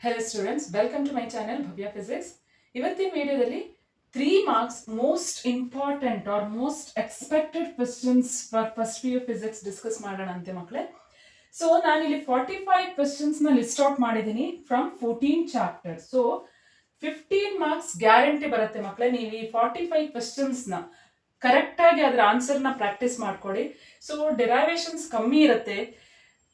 Hello students, welcome to my channel Bhavya Physics. ಇವತ್ತಿನ ವಿಡಿಯೋದಲ್ಲಿ 3 marks most important or most expected questions for first PU physics discuss ಮಾಡೋಣ ಅಂತೆ ಮಕ್ಕಳೇ. So ನಾನಿಲ್ಲಿ 45 questions ನ list out ಮಾಡಿದ್ದೀನಿ from 14 chapters. So 15 marks guarantee ಬರುತ್ತೆ ಮಕ್ಕಳೇ. ನೀವು ಈ 45 questions ನ ಕರೆಕ್ಟ್ ಆಗಿ ಅದರ ಆನ್ಸರ್ನ ಪ್ರಾಕ್ಟೀಸ್ ಮಾಡ್ಕೊಳ್ಳಿ. ಸೊ ಡೆರೈವೇಷನ್ಸ್ ಕಮ್ಮಿ ಇರುತ್ತೆ.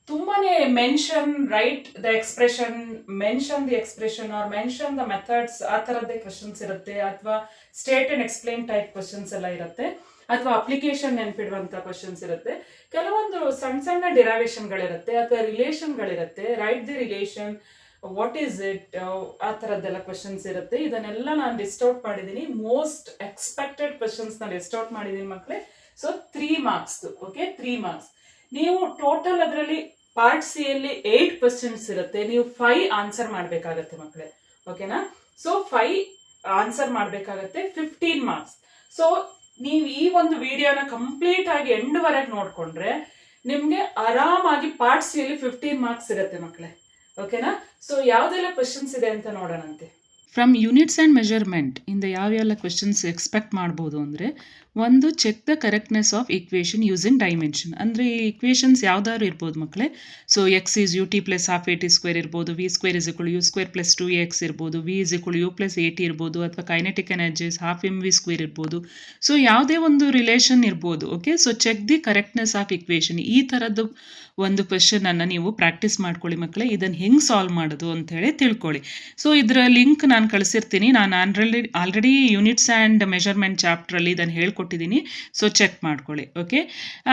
ತುಂಬಾನೇ mention write the expression, mention the expression or mention the methods ಆ ಥರದ್ದೇ ಕ್ವಶನ್ಸ್ ಇರುತ್ತೆ, ಅಥವಾ state and explain type questions ಎಲ್ಲ ಇರುತ್ತೆ, ಅಥವಾ ಅಪ್ಲಿಕೇಶನ್ ನೆನ್ಪಿಡುವಂಥ ಕ್ವಶನ್ಸ್ ಇರುತ್ತೆ. ಕೆಲವೊಂದು ಸಣ್ಣ ಸಣ್ಣ ಡಿರೈವೇಷನ್ಗಳಿರುತ್ತೆ ಅಥವಾ ರಿಲೇಷನ್ಗಳಿರುತ್ತೆ. Write the relation, what is it, ಆ ಥರದ್ದೆಲ್ಲ ಕ್ವಶನ್ಸ್ ಇರುತ್ತೆ. ಇದನ್ನೆಲ್ಲ ನಾನು ಲಿಸ್ಟ್ ಔಟ್ ಮಾಡಿದ್ದೀನಿ. ಮೋಸ್ಟ್ ಎಕ್ಸ್ಪೆಕ್ಟೆಡ್ ಕ್ವಶನ್ಸ್ನ ಲಿಸ್ಟ್ ಔಟ್ ಮಾಡಿದ್ದೀನಿ ಮಕ್ಕಳೇ. ಸೊ 3 ಮಾರ್ಕ್ಸ್ದು. Okay, 3 marks. ನೀವು ಟೋಟಲ್ ಅದರಲ್ಲಿ ಪಾರ್ಟ್ ಸಿ ಅಲ್ಲಿ 8 ಕ್ವಶನ್ಸ್ ಇರುತ್ತೆ. ನೀವು 5 ಆನ್ಸರ್ ಮಾಡಬೇಕಾಗತ್ತೆ ಮಕ್ಕಳೇ. ಓಕೆನಾ? ಸೊ 5 ಆನ್ಸರ್ ಮಾಡಬೇಕಾಗತ್ತೆ, 15 ಮಾರ್ಕ್ಸ್. ಸೊ ನೀವು ಈ ಒಂದು ವಿಡಿಯೋನ ಕಂಪ್ಲೀಟ್ ಆಗಿ ಎಂಡ್ ವರೆಗೆ ನೋಡ್ಕೊಂಡ್ರೆ ನಿಮ್ಗೆ ಆರಾಮಾಗಿ ಪಾರ್ಟ್ ಸಿ ಅಲ್ಲಿ 15 ಮಾರ್ಕ್ಸ್ ಇರುತ್ತೆ ಮಕ್ಕಳೇ. ಓಕೆನಾ? ಸೊ ಯಾವ್ದೆಲ್ಲ ಕ್ವಶನ್ಸ್ ಇದೆ ಅಂತ ನೋಡೋಣಂತೆ. ಫ್ರಮ್ ಯೂನಿಟ್ಸ್ ಆ್ಯಂಡ್ ಮೆಜರ್ಮೆಂಟ್ ಇಂದ ಯಾವೆಲ್ಲ ಕ್ವಶನ್ಸ್ ಎಕ್ಸ್ಪೆಕ್ಟ್ ಮಾಡ್ಬೋದು ಅಂದರೆ, ಒಂದು, check the correctness of equation using dimension. ಅಂದರೆ ಈ ಈಕ್ವೇಷನ್ಸ್ ಯಾವ್ದಾದ್ರು ಇರ್ಬೋದು ಮಕ್ಕಳೇ. So x is u t plus half a t square ಇರ್ಬೋದು, v square is equal u square plus 2ax ಇರ್ಬೋದು, v is equal u plus a t ಇರ್ಬೋದು, ಅಥವಾ kinetic energies half m v square ಇರ್ಬೋದು. So ಯಾವುದೇ ಒಂದು relation ಇರ್ಬೋದು. Okay, so check the correctness of equation. ಈ ಥರದ್ದು ಒಂದು ಕ್ವೆಶನನ್ನು ನೀವು ಪ್ರಾಕ್ಟೀಸ್ ಮಾಡ್ಕೊಳ್ಳಿ ಮಕ್ಕಳೇ. ಇದನ್ನು ಹೆಂಗೆ ಸಾಲ್ವ್ ಮಾಡೋದು ಅಂಥೇಳಿ ತಿಳ್ಕೊಳ್ಳಿ. ಸೊ ಇದರ ಲಿಂಕ್ ನಾನು ಕಳಿಸಿರ್ತೀನಿ. ನಾನು ಆಲ್ರೆಡಿ ಯೂನಿಟ್ಸ್ ಆ್ಯಂಡ್ ಮೆಜರ್ಮೆಂಟ್ ಚಾಪ್ಟ್ರಲ್ಲಿ ಇದನ್ನು ಹೇಳ್ಕೊಟ್ಟಿದ್ದೀನಿ. ಸೊ ಚೆಕ್ ಮಾಡ್ಕೊಳ್ಳಿ. Okay,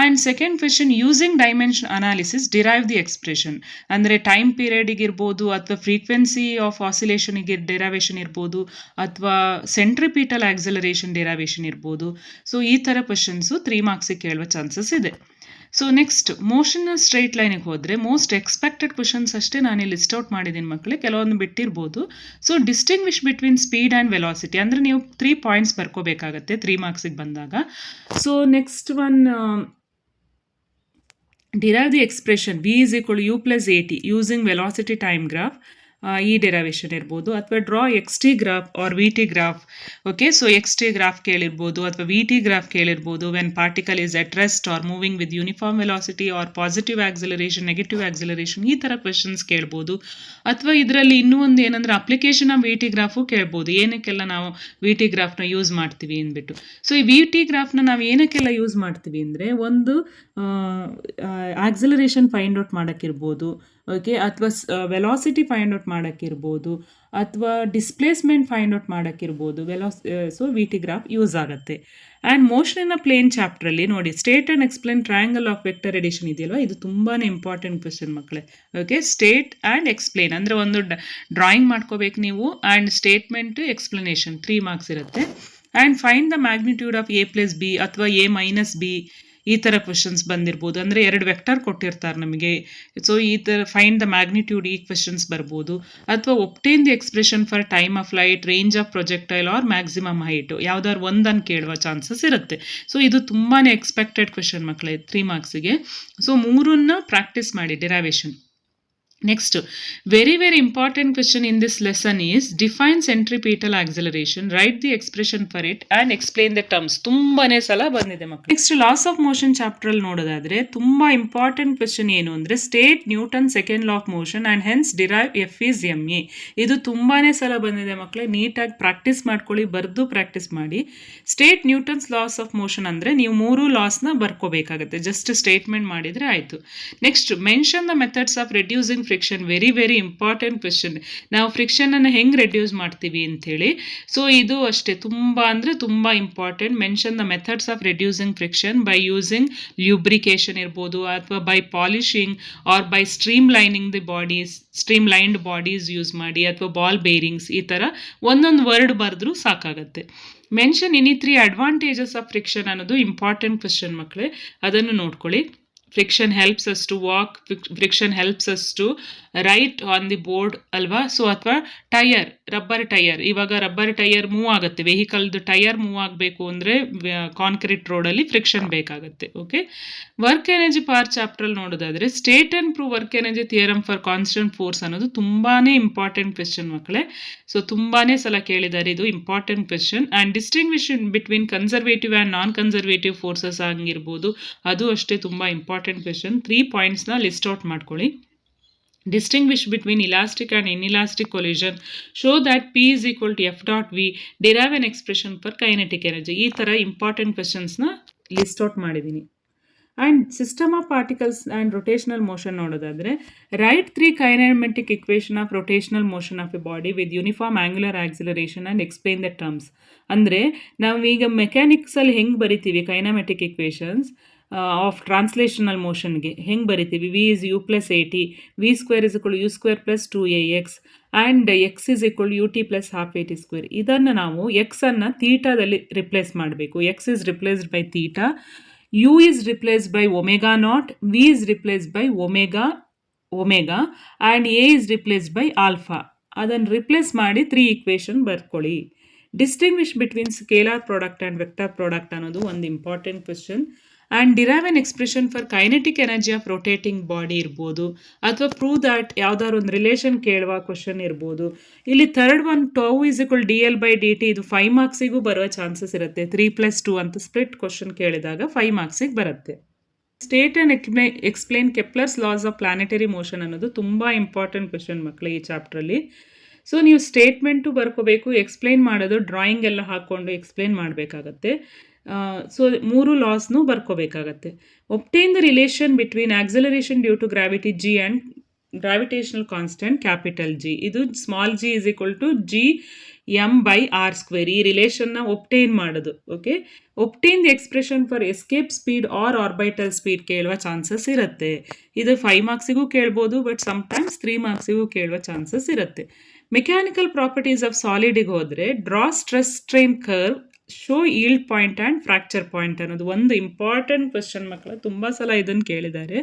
and second question, using dimension analysis derive the expression. ಅಂದರೆ ಟೈಮ್ ಪೀರಿಯಡಿಗಿರ್ಬೋದು, ಅಥವಾ ಫ್ರೀಕ್ವೆನ್ಸಿ ಆಫ್ ಆಸಿಲೇಷನಿಗೆ ಡಿರೈವೇಷನ್ ಇರ್ಬೋದು, ಅಥವಾ ಸೆಂಟ್ರಿಪಿಟಲ್ ಆಕ್ಸಲರೇಷನ್ ಡಿರೈವೇಷನ್ ಇರ್ಬೋದು. ಸೊ ಈ ಥರ ಕ್ವೆಶನ್ಸು 3 ಮಾರ್ಕ್ಸಿಗೆ ಕೇಳುವ ಚಾನ್ಸಸ್ ಇದೆ. ಸೊ ನೆಕ್ಸ್ಟ್, ಮೋಷನ್ ಸ್ಟ್ರೈಟ್ ಲೈನಿಗೆ ಹೋದರೆ ಮೋಸ್ಟ್ ಎಕ್ಸ್ಪೆಕ್ಟೆಡ್ ಕ್ವಶನ್ಸ್ ಅಷ್ಟೇ ನಾನು ಲಿಸ್ಟ್ ಔಟ್ ಮಾಡಿದ್ದೀನಿ ಮಕ್ಕಳೇ. ಕೆಲವೊಂದು ಬಿಟ್ಟಿರ್ಬೋದು. So distinguish between speed and velocity, ಅಂದರೆ ನೀವು 3 ಪಾಯಿಂಟ್ಸ್ ಬರ್ಕೋಬೇಕಾಗತ್ತೆ 3 ಮಾರ್ಕ್ಸಿಗೆ ಬಂದಾಗ. So next one, derive the expression v is equal u plus a t using velocity time graph. ಈ ಡೆರೈವೇಷನ್ ಇರ್ಬೋದು, ಅಥವಾ draw x t graph or v t graph. Okay, so x t graph ಕೇಳಿರ್ಬೋದು, ಅಥವಾ v t graph ಕೇಳಿರ್ಬೋದು. When particle is at rest or moving with uniform velocity R positive acceleration, negative acceleration, ಈ ಥರ questions ಕೇಳ್ಬೋದು. ಅಥವಾ ಇದರಲ್ಲಿ ಇನ್ನೂ ಒಂದು ಏನಂದರೆ application of V T graph ಕೇಳ್ಬೋದು. ಏನಕ್ಕೆಲ್ಲ ನಾವು ವಿ ಟಿ ಗ್ರಾಫ್ನ ಯೂಸ್ ಮಾಡ್ತೀವಿ ಅಂದ್ಬಿಟ್ಟು. ಸೊ ಈ ವಿ ಟಿ ಗ್ರಾಫ್ನ ನಾವು ಏನಕ್ಕೆಲ್ಲ ಯೂಸ್ ಮಾಡ್ತೀವಿ ಅಂದರೆ, ಒಂದು ಆಕ್ಸಲರೇಷನ್ ಫೈಂಡ್ ಔಟ್ ಮಾಡೋಕ್ಕಿರ್ಬೋದು. ಓಕೆ, ಅಥವಾ ವೆಲಾಸಿಟಿ ಫೈಂಡ್ ಔಟ್ ಮಾಡೋಕ್ಕಿರ್ಬೋದು, ಅಥವಾ ಡಿಸ್ಪ್ಲೇಸ್ಮೆಂಟ್ ಫೈಂಡ್ ಔಟ್ ಮಾಡೋಕ್ಕಿರ್ಬೋದು. So v t graph use ಆಗುತ್ತೆ. And motion in a plane ಚಾಪ್ಟ್ರಲ್ಲಿ ನೋಡಿ, state and explain triangle of vector addition ಇದೆಯಲ್ವ, ಇದು ತುಂಬಾ ಇಂಪಾರ್ಟೆಂಟ್ ಕ್ವೆಶನ್ ಮಕ್ಕಳೇ. ಓಕೆ, ಸ್ಟೇಟ್ ಆ್ಯಂಡ್ ಎಕ್ಸ್ಪ್ಲೇನ್ ಅಂದರೆ ಒಂದು ಡ್ರಾಯಿಂಗ್ ಮಾಡ್ಕೋಬೇಕು ನೀವು. ಆ್ಯಂಡ್ ಸ್ಟೇಟ್ಮೆಂಟ್, ಎಕ್ಸ್ಪ್ಲನೇಷನ್ 3 ಮಾರ್ಕ್ಸ್ ಇರುತ್ತೆ. And find the magnitude of a plus b ಅಥವಾ ಎ ಮೈನಸ್ ಬಿ, ಈ ಥರ ಕ್ವೆಶನ್ಸ್ ಬಂದಿರ್ಬೋದು. ಅಂದರೆ 2 ವೆಕ್ಟರ್ ಕೊಟ್ಟಿರ್ತಾರೆ ನಮಗೆ. ಸೊ ಈ ಥರ ಫೈಂಡ್ ದ ಮ್ಯಾಗ್ನಿಟ್ಯೂಡ್, ಈ ಕ್ವೆಶನ್ಸ್ ಬರ್ಬೋದು. ಅಥವಾ obtain the expression for time of flight, range of projectile or maximum height, ಯಾವ್ದಾದ್ರು ಒಂದನ್ನು ಕೇಳುವ ಚಾನ್ಸಸ್ ಇರುತ್ತೆ. ಸೊ ಇದು ತುಂಬಾ ಎಕ್ಸ್ಪೆಕ್ಟೆಡ್ ಕ್ವೆಶನ್ ಮಕ್ಕಳೇ 3 ಮಾರ್ಕ್ಸಿಗೆ. ಸೊ 3 ಪ್ರಾಕ್ಟೀಸ್ ಮಾಡಿ derivation. Next, very important question in this lesson is define centripetal acceleration, write the expression for it and explain the terms. ತುಂಬಾನೇ ಸಲ ಬಂದಿದೆ ಮಕ್ಕಳು. ನೆಕ್ಸ್ಟ್, ಲಾಸ್ ಆಫ್ ಮೋಷನ್ ಚಾಪ್ಟ್ರಲ್ಲಿ ನೋಡೋದಾದ್ರೆ ತುಂಬಾ ಇಂಪಾರ್ಟೆಂಟ್ ಕ್ವೆಶನ್ ಏನು ಅಂದರೆ, state Newton second law of motion and hence derive F is m a. ಇದು ತುಂಬಾನೇ ಸಲ ಬಂದಿದೆ ಮಕ್ಕಳೇ. ನೀಟಾಗಿ ಪ್ರಾಕ್ಟೀಸ್ ಮಾಡ್ಕೊಳ್ಳಿ, ಬರೆದು ಪ್ರಾಕ್ಟೀಸ್ ಮಾಡಿ. State Newton's loss of motion ಅಂದರೆ ನೀವು 3 ಲಾಸ್ನ ಬರ್ಕೋಬೇಕಾಗುತ್ತೆ. ಜಸ್ಟ್ ಸ್ಟೇಟ್ಮೆಂಟ್ ಮಾಡಿದರೆ ಆಯಿತು. Next, mention the methods of reducing friction. Very important question. ನಾವು ಫ್ರಿಕ್ಷನನ್ನು ಹೆಂಗೆ ರೆಡ್ಯೂಸ್ ಮಾಡ್ತೀವಿ ಅಂಥೇಳಿ. ಸೊ ಇದು ಅಷ್ಟೇ ತುಂಬ important. Mention the methods of reducing friction by using lubrication ಇರ್ಬೋದು, ಅಥವಾ by polishing or by streamlining the bodies, streamlined bodies use ಮಾಡಿ, ಅಥವಾ ಬಾಲ್ ಬೇರಿಂಗ್ಸ್, ಈ ಥರ ಒಂದೊಂದು ವರ್ಡ್ ಬರೆದ್ರೂ ಸಾಕಾಗತ್ತೆ. Mention any 3 advantages of friction ಅನ್ನೋದು ಇಂಪಾರ್ಟೆಂಟ್ ಕ್ವೆಶನ್ ಮಕ್ಕಳೇ. ಅದನ್ನು ನೋಡ್ಕೊಳ್ಳಿ. Friction helps us to walk, friction helps us to write on the board ಅಲ್ವಾ. ಸೊ ಅಥವಾ ಟೈರ್, ರಬ್ಬರ್ ಟೈರ್, ಇವಾಗ ರಬ್ಬರ್ ಟೈರ್ ಮೂವ್ ಆಗುತ್ತೆ, ವೆಹಿಕಲ್ದು ಟೈರ್ ಮೂವ್ ಆಗಬೇಕು ಅಂದರೆ ಕಾಂಕ್ರೀಟ್ ರೋಡಲ್ಲಿ ಫ್ರಿಕ್ಷನ್ ಬೇಕಾಗುತ್ತೆ. ಓಕೆ, ವರ್ಕ್ ಎನರ್ಜಿ ಪಾರ್ ಚಾಪ್ಟ್ರಲ್ಲಿ ನೋಡೋದಾದರೆ state and prove work energy theorem for constant force ಅನ್ನೋದು ತುಂಬಾ ಇಂಪಾರ್ಟೆಂಟ್ ಕ್ವೆಶ್ಚನ್ ಮಕ್ಕಳೇ. ಸೊ ತುಂಬಾ ಸಲ ಕೇಳಿದ್ದಾರೆ, ಇದು important question. And distinguish between conservative and non conservative forces ಆಗಿರ್ಬೋದು, ಅದು ಅಷ್ಟೇ ತುಂಬ ಇಂಪಾರ್ಟೆಂಟ್ ಕ್ವೆಶ್ಚನ್. 3 ಪಾಯಿಂಟ್ಸ್ನ ಲಿಸ್ಟ್ ಔಟ್ ಮಾಡ್ಕೊಳ್ಳಿ. Distinguish between elastic and inelastic collision. Show that P is equal to F dot V. Derive an expression for kinetic energy. ಈ ಥರ important ಕ್ವೆಶನ್ಸ್ನ list out ಮಾಡಿದ್ದೀನಿ. And system of particles and rotational motion ನೋಡೋದಾದರೆ write 3 kinematic equation of rotational motion of a body with uniform angular acceleration and explain the terms. ಅಂದರೆ ನಾವೀಗ ಮೆಕ್ಯಾನಿಕ್ಸಲ್ಲಿ ಹೆಂಗೆ ಬರಿತೀವಿ ಕೈನೆಮೆಟಿಕ್ ಇಕ್ವೇಷನ್ಸ್ ಆಫ್ ಟ್ರಾನ್ಸ್ಲೇಷನಲ್ ಮೋಷನ್ಗೆ ಹೆಂಗೆ ಬರಿತೀವಿ, v is u plus a t, v square is equal u square plus 2ax and x is equal u t plus half a t square. ಇದನ್ನು ನಾವು ಎಕ್ಸನ್ನು ತೀಟಾದಲ್ಲಿ ರಿಪ್ಲೇಸ್ ಮಾಡಬೇಕು. X is replaced by theta, u is replaced by omega naught, v is replaced by omega and a is replaced by alpha. ಅದನ್ನು replace ಮಾಡಿ 3 equation ಬರ್ಕೊಳ್ಳಿ. Distinguish between scalar product and vector product ಅನ್ನೋದು ಒಂದು important question. And derive an expression for kinetic energy of rotating body ಇರ್ಬೋದು, ಅಥವಾ prove that ಯಾವ್ದಾದ್ರು ಒಂದು relation ಕೇಳುವ ಕ್ವಶನ್ ಇರ್ಬೋದು. ಇಲ್ಲಿ third one tau is equal D L by D T, ಇದು 5 ಮಾರ್ಕ್ಸಿಗೂ ಬರುವ ಚಾನ್ಸಸ್ ಇರುತ್ತೆ. 3+2 ಅಂತ ಸ್ಪ್ಲಿಟ್ ಕ್ವಶನ್ ಕೇಳಿದಾಗ 5 ಮಾರ್ಕ್ಸಿಗೆ ಬರುತ್ತೆ. State and explain Kepler's laws of planetary motion ಅನ್ನೋದು ತುಂಬ ಇಂಪಾರ್ಟೆಂಟ್ ಕ್ವಶನ್ ಮಕ್ಕಳು ಈ ಚಾಪ್ಟ್ರಲ್ಲಿ. ಸೊ ನೀವು ಸ್ಟೇಟ್ಮೆಂಟು ಬರ್ಕೋಬೇಕು, ಎಕ್ಸ್ಪ್ಲೈನ್ ಮಾಡೋದು ಡ್ರಾಯಿಂಗ್ ಎಲ್ಲ ಹಾಕ್ಕೊಂಡು ಎಕ್ಸ್ಪ್ಲೈನ್ ಮಾಡಬೇಕಾಗತ್ತೆ. ಸೊ 3 ಲಾಸ್ನೂ ಬರ್ಕೋಬೇಕಾಗತ್ತೆ. Obtain the relation between acceleration due to gravity g and gravitational constant capital G. ಇದು small g is equal to G M by R square. ಈ ರಿಲೇಷನ್ನ ಒಬ್ಟೈನ್ ಮಾಡೋದು. Okay, obtain the expression for escape speed R orbital speed ಕೇಳುವ chances ಇರುತ್ತೆ. ಇದು 5 ಮಾರ್ಕ್ಸಿಗೂ ಕೇಳ್ಬೋದು, but sometimes 3 ಮಾರ್ಕ್ಸಿಗೂ ಕೇಳುವ chances ಇರುತ್ತೆ. ಮೆಕ್ಯಾನಿಕಲ್ ಪ್ರಾಪರ್ಟೀಸ್ ಆಫ್ ಸಾಲಿಡಿಗೆ ಹೋದರೆ draw stress strain curve, show yield point and fracture point ಅನ್ನೋದು ಒಂದು ಇಂಪಾರ್ಟೆಂಟ್ ಕ್ವೆಶ್ಚನ್ ಮಕ್ಕಳು. ತುಂಬ ಸಲ ಇದನ್ನು ಕೇಳಿದ್ದಾರೆ.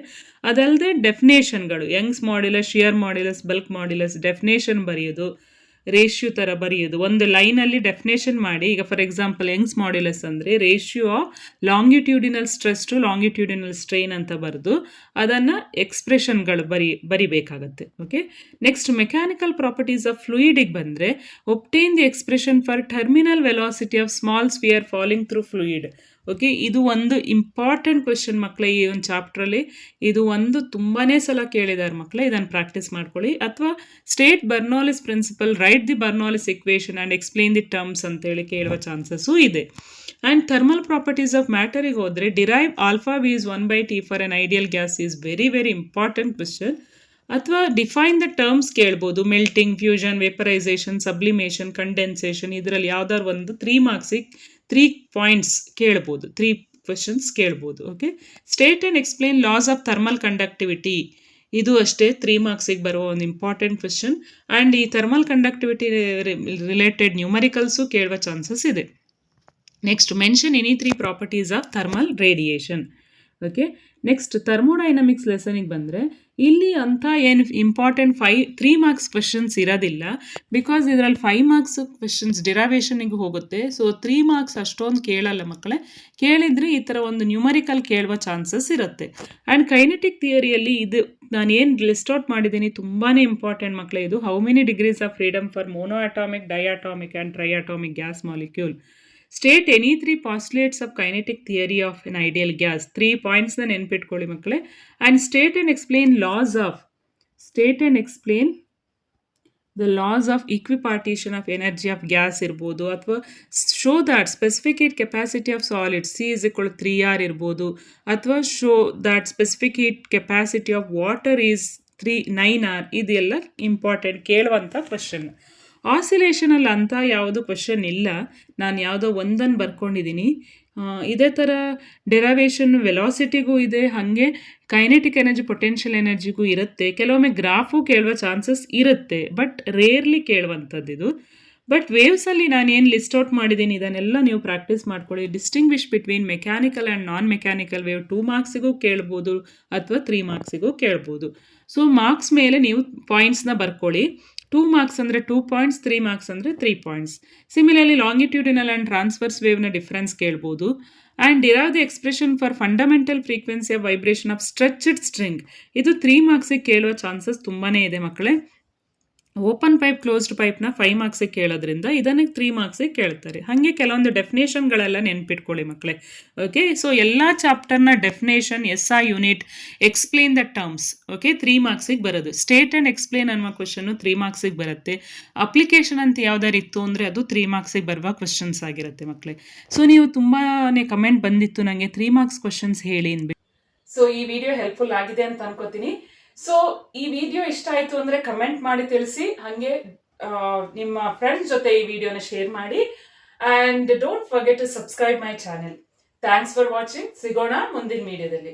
ಅದಲ್ಲದೆ ಡೆಫಿನೇಷನ್ಗಳು, Young's modulus, shear modulus, bulk modulus, definition ಬರೆಯೋದು, ರೇಷ್ಯೂ ಥರ ಬರೆಯೋದು. ಒಂದು ಲೈನಲ್ಲಿ ಡೆಫಿನೇಷನ್ ಮಾಡಿ, ಈಗ ಫಾರ್ ಎಕ್ಸಾಂಪಲ್ ಯಂಗ್ಸ್ ಮಾಡ್ಯುಲಸ್ ಅಂದರೆ ratio of longitudinal stress to longitudinal strain ಅಂತ ಬರೆದು ಅದನ್ನು ಎಕ್ಸ್ಪ್ರೆಷನ್ಗಳು ಬರಿಬೇಕಾಗತ್ತೆ. Okay, next mechanical properties of ಫ್ಲೂಯಿಡಿಗೆ ಬಂದರೆ obtain the expression for terminal velocity of small sphere falling through fluid. Okay, ಇದು ಒಂದು ಇಂಪಾರ್ಟೆಂಟ್ ಕ್ವೆಶ್ಚನ್ ಮಕ್ಕಳೇ ಈ ಒಂದು ಚಾಪ್ಟ್ರಲ್ಲಿ. ಇದು ಒಂದು ತುಂಬಾ ಸಲ ಕೇಳಿದ್ದಾರೆ ಮಕ್ಕಳೇ, ಇದನ್ನು ಪ್ರಾಕ್ಟೀಸ್ ಮಾಡ್ಕೊಳ್ಳಿ. ಅಥವಾ state Bernoulli's principle, write the Bernoulli's equation and explain the terms ಅಂತೇಳಿ ಕೇಳುವ ಚಾನ್ಸಸ್ಸು ಇದೆ. ಆ್ಯಂಡ್ ಥರ್ಮಲ್ ಪ್ರಾಪರ್ಟೀಸ್ ಆಫ್ ಮ್ಯಾಟರಿಗೆ ಹೋದರೆ derive alpha v is 1/T for an ideal gas is very very important question. ಅಥವಾ define the terms ಕೇಳ್ಬೋದು, melting, fusion, vaporisation, sublimation, condensation. ಇದರಲ್ಲಿ ಯಾವ್ದಾದ್ರು ಒಂದು 3 ಮಾರ್ಕ್ಸಿಗೆ 3 ಪಾಯಿಂಟ್ಸ್ ಕೇಳ್ಬೋದು, 3 ಕ್ವೆಶನ್ಸ್ ಕೇಳ್ಬೋದು. Okay, state and explain laws of thermal conductivity, ಇದು ಅಷ್ಟೇ 3 ಮಾರ್ಕ್ಸಿಗೆ ಬರುವ ಒಂದು ಇಂಪಾರ್ಟೆಂಟ್ ಕ್ವೆಶನ್. ಆ್ಯಂಡ್ ಈ ಥರ್ಮಲ್ ಕಂಡಕ್ಟಿವಿಟಿ ರಿಲೇಟೆಡ್ ನ್ಯೂಮರಿಕಲ್ಸು ಕೇಳುವ ಚಾನ್ಸಸ್ ಇದೆ. Next mention any 3 properties of thermal radiation. Okay, next thermodynamics ಲೆಸನಿಗೆ ಬಂದರೆ ಇಲ್ಲಿ ಅಂತ ಏನು ಇಂಪಾರ್ಟೆಂಟ್ 3 ಮಾರ್ಕ್ಸ್ ಕ್ವೆಶನ್ಸ್ ಇರೋದಿಲ್ಲ. ಬಿಕಾಸ್ ಇದರಲ್ಲಿ 5 ಮಾರ್ಕ್ಸ್ ಕ್ವೆಶನ್ಸ್ ಡಿರೈವೇಷನಿಗೆ ಹೋಗುತ್ತೆ. ಸೊ 3 ಮಾರ್ಕ್ಸ್ ಅಷ್ಟೊಂದು ಕೇಳಲ್ಲ ಮಕ್ಕಳೇ. ಕೇಳಿದರೆ ಈ ಥರ ಒಂದು ನ್ಯೂಮರಿಕಲ್ ಕೇಳುವ ಚಾನ್ಸಸ್ ಇರುತ್ತೆ. ಆ್ಯಂಡ್ ಕೈನೆಟಿಕ್ ಥಿಯರಿಯಲ್ಲಿ ಇದು ನಾನು ಏನು ಲಿಸ್ಟ್ ಔಟ್ ಮಾಡಿದ್ದೀನಿ ತುಂಬಾ ಇಂಪಾರ್ಟೆಂಟ್ ಮಕ್ಕಳೇ. ಇದು how many degrees of freedom for monoatomic, diatomic and triatomic gas molecule. State any 3 postulates of kinetic theory of an ideal gas. 3 ಪಾಯಿಂಟ್ಸ್ನ ನೆನ್ಪಿಟ್ಕೊಳ್ಳಿ ಮಕ್ಕಳೇ. And state and explain the laws of equipartition of energy of gas ಇರ್ಬೋದು, ಅಥವಾ show that specific capacity of solid C is equal 3R ಇರ್ಬೋದು, ಅಥವಾ show that specific capacity of water is 9R. ಇದೆಲ್ಲ important ಕೇಳುವಂಥ question. ಆಸಿಲೇಷನಲ್ಲಿ ಅಂತ ಯಾವುದು question ಇಲ್ಲ, ನಾನು ಯಾವುದೋ ಒಂದನ್ನು ಬರ್ಕೊಂಡಿದ್ದೀನಿ. ಇದೇ ಥರ ಡೆರವೇಷನ್ ವೆಲಾಸಿಟಿಗೂ ಇದೆ, ಹಾಗೆ ಕೈನೆಟಿಕ್ ಎನರ್ಜಿ, ಪೊಟೆನ್ಷಿಯಲ್ ಎನರ್ಜಿಗೂ ಇರುತ್ತೆ. ಕೆಲವೊಮ್ಮೆ ಗ್ರಾಫು ಕೇಳುವ ಚಾನ್ಸಸ್ ಇರುತ್ತೆ, ಬಟ್ ರೇರ್ಲಿ ಕೇಳುವಂಥದ್ದು ಇದು. ಬಟ್ ವೇವ್ಸಲ್ಲಿ ನಾನು ಏನು ಲಿಸ್ಟ್ ಔಟ್ ಮಾಡಿದ್ದೀನಿ ಇದನ್ನೆಲ್ಲ ನೀವು ಪ್ರಾಕ್ಟೀಸ್ ಮಾಡ್ಕೊಳ್ಳಿ. Distinguish between mechanical and non mechanical wave 2 ಮಾರ್ಕ್ಸಿಗೂ ಕೇಳ್ಬೋದು ಅಥವಾ 3 ಮಾರ್ಕ್ಸಿಗೂ ಕೇಳ್ಬೋದು. ಸೊ ಮಾರ್ಕ್ಸ್ ಮೇಲೆ ನೀವು ಪಾಯಿಂಟ್ಸ್ನ ಬರ್ಕೊಳ್ಳಿ. 2 ಮಾರ್ಕ್ಸ್ ಅಂದರೆ 2 ಪಾಯಿಂಟ್ಸ್, 3 ಮಾರ್ಕ್ಸ್ ಅಂದರೆ 3 points. Similarly longitudinal and transverse ವೇವ್ನ ಡಿಫ್ರೆನ್ಸ್ ಕೇಳ್ಬೋದು. And derive the expression for fundamental frequency of vibration of stretched string. ಇದು 3 ಮಾರ್ಕ್ಸಿಗೆ ಕೇಳುವ ಚಾನ್ಸಸ್ ತುಂಬಾ ಇದೆ ಮಕ್ಕಳೇ. ಓಪನ್ ಪೈಪ್ ಕ್ಲೋಸ್ಡ್ ಪೈಪ್ನ 5 ಮಾರ್ಕ್ಸಿಗೆ ಕೇಳೋದ್ರಿಂದ ಇದನ್ನು 3 ಮಾರ್ಕ್ಸಿಗೆ ಕೇಳ್ತಾರೆ. ಹಾಗೆ ಕೆಲವೊಂದು ಡೆಫಿನೇಷನ್ಗಳೆಲ್ಲ ನೆನ್ಪಿಟ್ಕೊಳ್ಳಿ ಮಕ್ಕಳೇ. ಓಕೆ, ಸೊ ಎಲ್ಲ ಚಾಪ್ಟರ್ನ definition SI unit, explain the terms, okay, 3 ಮಾರ್ಕ್ಸಿಗೆ ಬರೋದು. ಸ್ಟೇಟ್ ಆ್ಯಂಡ್ ಎಕ್ಸ್ಪ್ಲೇನ್ ಅನ್ನುವ ಕ್ವಶನ್ನು 3 ಮಾರ್ಕ್ಸಿಗೆ ಬರುತ್ತೆ. ಅಪ್ಲಿಕೇಶನ್ ಅಂತ ಯಾವ್ದಾರು ಇತ್ತು ಅಂದರೆ ಅದು 3 ಮಾರ್ಕ್ಸಿಗೆ ಬರುವ ಕ್ವಶನ್ಸ್ ಆಗಿರುತ್ತೆ ಮಕ್ಕಳೇ. ಸೊ ನೀವು ತುಂಬಾ ಕಮೆಂಟ್ ಬಂದಿತ್ತು ನನಗೆ 3 ಮಾರ್ಕ್ಸ್ ಕ್ವಶನ್ಸ್ ಹೇಳಿ ಅಂದ್ಬಿಟ್ಟು. ಸೊ ಈ ವಿಡಿಯೋ ಹೆಲ್ಪ್ಫುಲ್ ಆಗಿದೆ ಅಂತ ಅನ್ಕೋತೀನಿ. ಸೊ ಈ ವಿಡಿಯೋ ಇಷ್ಟ ಆಯಿತು ಅಂದರೆ ಕಮೆಂಟ್ ಮಾಡಿ ತಿಳಿಸಿ. ಹಾಗೆ ನಿಮ್ಮ ಫ್ರೆಂಡ್ಸ್ ಜೊತೆ ಈ ವಿಡಿಯೋನ ಶೇರ್ ಮಾಡಿ. And don't forget to subscribe my channel. Thanks for watching. ಸಿಗೋಣ ಮುಂದಿನ ವಿಡಿಯೋದಲ್ಲಿ.